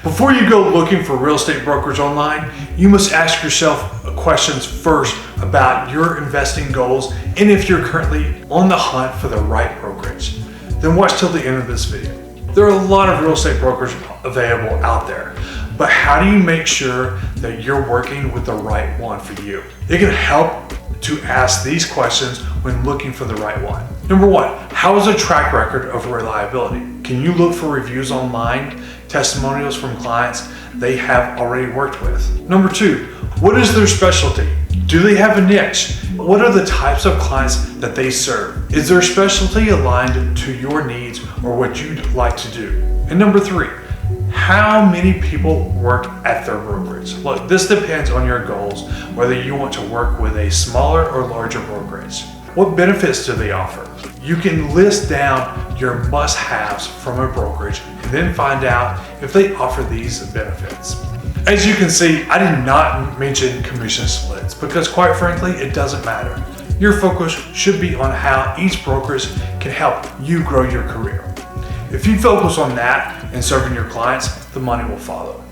Before you go looking for real estate brokers online, you must ask yourself questions first about your investing goals and if you're currently on the hunt for the right brokerage. Then watch till the end of this video. There are a lot of real estate brokers available out there, but how do you make sure that you're working with the right one for you? It can help to ask these questions when looking for the right one. Number one, how is the track record of reliability? Can you look for reviews online, testimonials from clients they have already worked with? Number two, what is their specialty? Do they have a niche? What are the types of clients that they serve? Is their specialty aligned to your needs or what you'd like to do? And number three, how many people work at their brokerage? Look, this depends on your goals, whether you want to work with a smaller or larger brokerage. What benefits do they offer? You can list down your must-haves from a brokerage and then find out if they offer these benefits. As you can see, I did not mention commission splits because quite frankly, it doesn't matter. Your focus should be on how each brokerage can help you grow your career. If you focus on that and serving your clients, the money will follow.